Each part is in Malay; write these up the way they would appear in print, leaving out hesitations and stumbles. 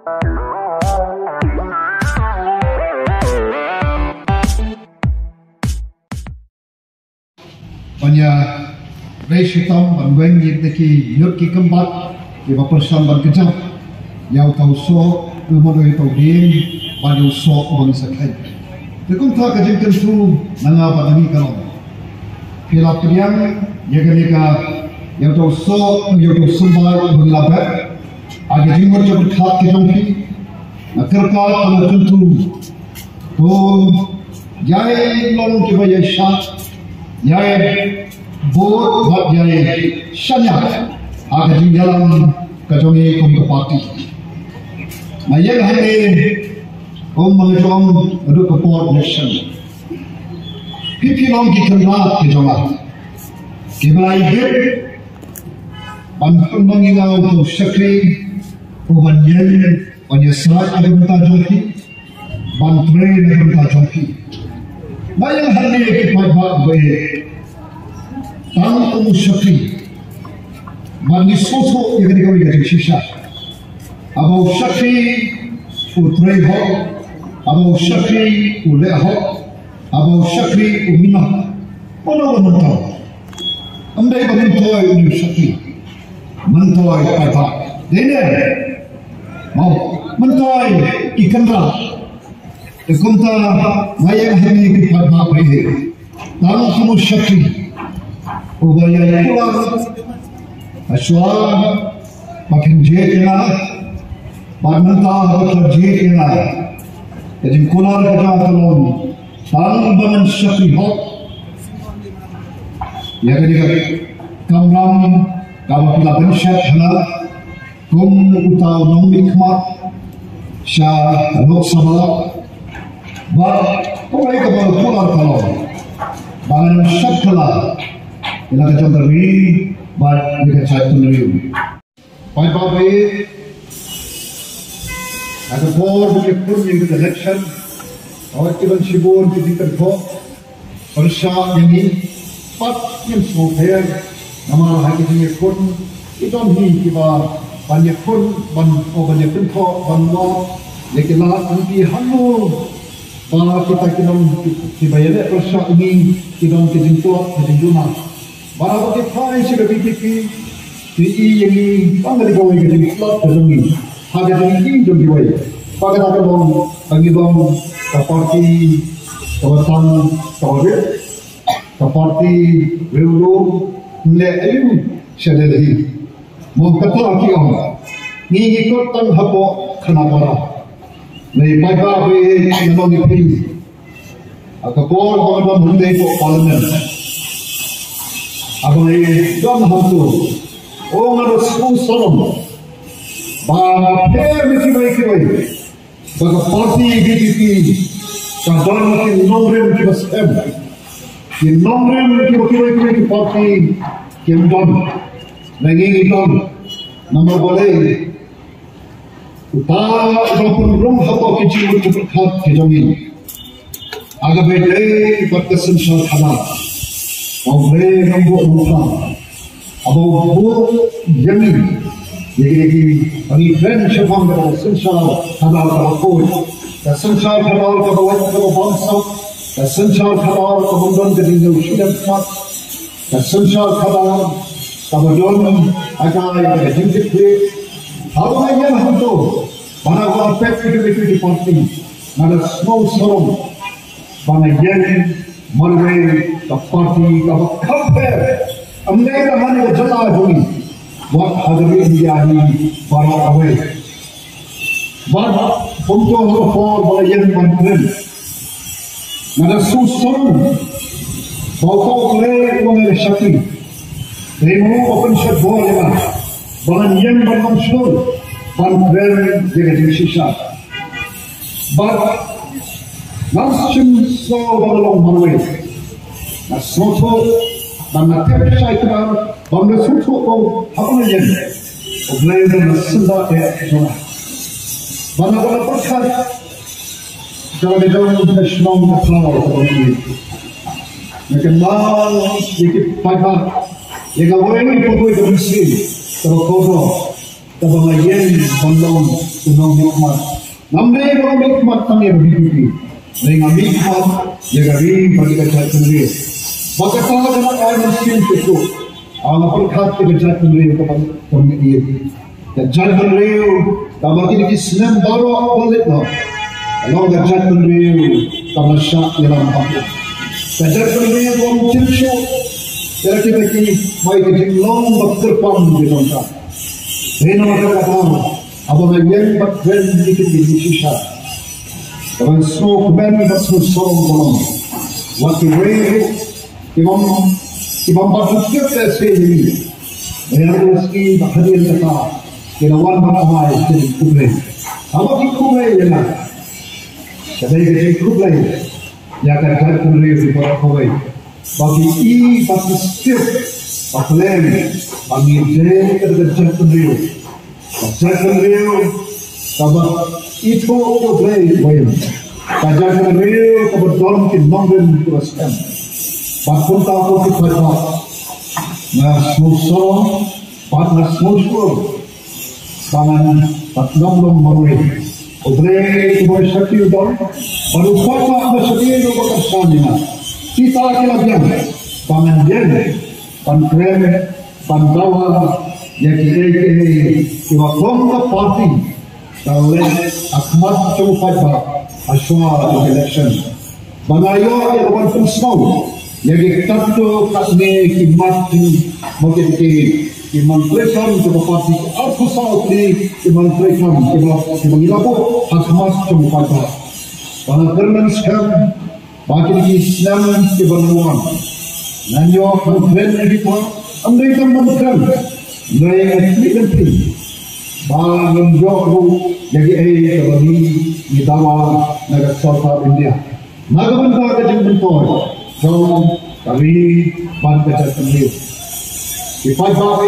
Panya Reshitam Banwen Yiki Yuki Kambat Ivapasan Bankajam Yau Tau So Umodoi Tau Din Badu So Bang Sakai Tekum Tak Kajimkan Su Nanga Badani Kalong Kila Priang Yaganika Yau Tau So Yau Tau Sumbar Banglabat Aga Jimur Jabut Khat Kijampi Nakarkat Anakuntu To Jai Long Kibaya Shat Yai Bod Bat Yai Shanya Aga Jinggalam Kajongi Parti Mayang Hane Mangajong Adu Kaport Nation Pipi Long Kikanat Kijongat Kibai Hip Banfun Mangingau To Shakri Ubanyen Banyasat Adamta Jongki Bantre Adamta Jongki Mayang Hane Kipai Bat Baye Tang Umu Shakri Bani Soto Yagani Gari Shisha Abau Shakri Utrei Ho Abau Shakri Ule Ho Abau Shakri Umina Ono Mantau Ambai Bantoi Unu Shakri Mantoi Paipa Dene Mau Mantoi Ikandra Ekunta Mayang Hane Kipai Baye Tang Umu Shakri Ubaya Pulang Aswa makin jekina Badmanta bakal jekina Jadi kular kejang talon Tang bangan syakri hok Ya ketika Kamram Kawakila bensyat hana Kum utau nong nikmat Syah Lok Sabala Bak Kurai kabal kular talon Bangan syakala Ila kejang terwi But we can try to review. Point Bob as a board, we put into the election. Our given Shibun to think of or Shah Yami, but in so fair, Namara Hakim Yakun, it don't mean Kiva, Banyakun, Banyakun, Banwa, Lekila, and be Hanu, Banakitakidon, Kibayet, or Shah Yami, Kidon Kidinpo, Kidinduna. Bahawa kita faham sebagai BTP, PE yang bangga dikawai jadi slot terjadi, harga tinggi jadi dikawai. Pakai apa bang, bagi bang, keparti, kawasan, kawat, keparti, reulu, nelayan, sedih. Mungkin lagi orang, ni ikut tan hapo kenapa? Ni baca be yang dipilih. Atau bor bang mendai po parlimen. Abang ini dam hantu, orang ada sepuluh salam, bahagia mesti baga parti BTP, kadang mesti nomrem kita sem, di nomrem kita parti kemdon, lagi kita nama boleh, utara ataupun rum apa kecil untuk berkat kejamin, agak beda berkesan syarikalah. Orang nampak muka, abang jamin, jadi bagi friend siapa yang sensal kadar terkoi, sensal kadar terkawat kalau bangsa, sensal kadar kemudian jadi usia mat, sensal kadar kemudian agak jengkit ke, apa yang hantu, mana orang pek itu di parti, ada semua sorong, mana yang Malay, the party, the compare. America money was Jala doing. What other India he far away. But from the fall by a young man, not a so strong. Bauko play on the Shaki. They move open shot ball, but a young man sure. But very getting shisha. But Nassim saw along my way. Na soto, na tepsai kita, bangga soto o apa yang, oblayan na senda jona. Bangga perkat, kalau kita nasional terlalu terlalu. Mereka dikit pagi, yang awalnya itu boleh berisi, kalau kodo, kabangayan bandong unang hikmat. Namay mga hikmat kami berbudi. Dengan hikmat jagari bagi kerajaan sendiri. Maka kalau dengan air mesin itu, perkat kerajaan sendiri kepada pemilik. Kerajaan sendiri, kalau kita Islam baru balik lah. Kalau kerajaan sendiri, kalau syak dalam hati. Kerajaan sendiri orang cincin. Kira-kira kini mai kejinglong berterpam di tempat. Rena kata, abang yang berkeren dikit di sisa. Kalau smoke band bersama dalam. Waktu imam berfikir tersendiri. Dengan rezeki hadir kita. Kirawan berahai jadi kublai. Apa ki kublai ya? Kadai jadi kublai. Ya kerja kublai di bawah kublai. Bagi bagi setiap pakaian bagi kerja sendiri, kabar itu boleh bayar. Kerja sendiri kebetulan kita mungkin teruskan. Bahkan tahu kita buat, nas musuh, partner musuh, tangan tak nombor marui. Boleh boleh sakit dong, baru partner bersedia untuk bersama. Kita kelabian pangandian, pankrem, pandawa, yang kita ke parti, kalau akmat cukup aswa election. Banayo yang orang semua, yang kita tu kami kimat mungkin kimantrikam ke parti, apa sahaja ni kimantrikam kita mengilapu akmat cukup pankrem sekarang. Bagi Islam kebenaran, nanyo mungkin kita, Amerika mungkin, mereka mungkin, bangun jauh jadi bagi dawa negara South India. Naga benda kejentuan, jauh kami bangsa sendiri. Kita bawa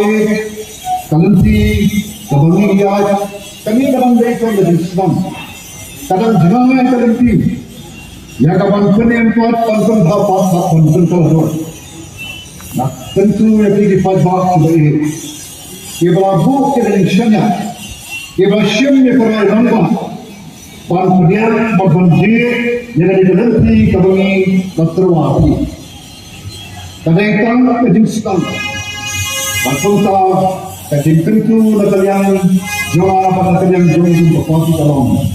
kalanti, kebangian, kami dalam mereka dari Islam. Kadang jangan kalanti. Ya kawan yang kuat panjang dapat panjang kalau nah tentu yang dipajak sebagai kebelabu kebenciannya kebelasyamnya para ulama panjang berbanjir yang dikenali kami terwakili kadang kejengsikan panjangta kejeng tentu nakalian jual pada yang jual berpati dalam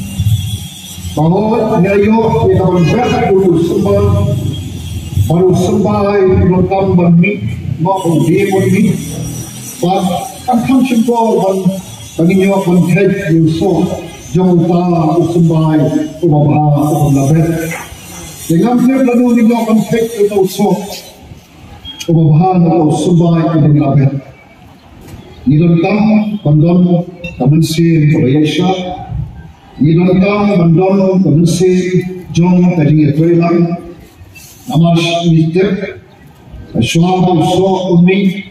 bahwa ngayo kita bergerak dulu baru sampai bertam bermi maupun dia bermi akan simpul baginya konteks Yusuf jauh tak sampai ubah labet dengan dia lalu dengan konteks itu Yusuf ubah sampai dengan labet ini tentang bandon kamansin Malaysia Yidantang bandon komisi jong tadi itulah nama mister suami so umi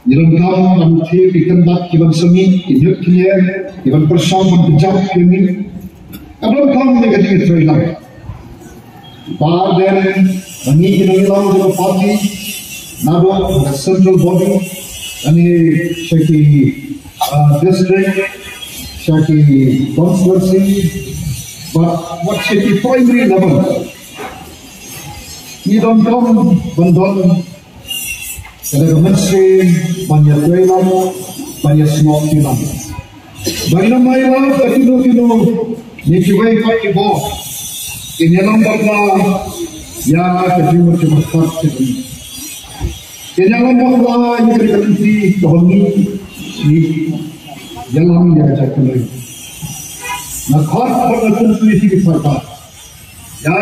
yidantang nanti dikendat kiban semi hidup dia kiban persama berjam ini abang kami tadi itulah pada ini kita bilang juga parti nado central body ini seki district Shaki controversy, but what should be primary level? You don't come bandon. Kada menteri banyak lelang, banyak semua film. Bagaimana main ketinu ni cuai pakai bos. Ini lambatlah ya ketinu cuma satu. Ini lambatlah yang terjadi kahwin ni. Jalan yang saya kenal. Nak khas bertentu isi kisah. Ya,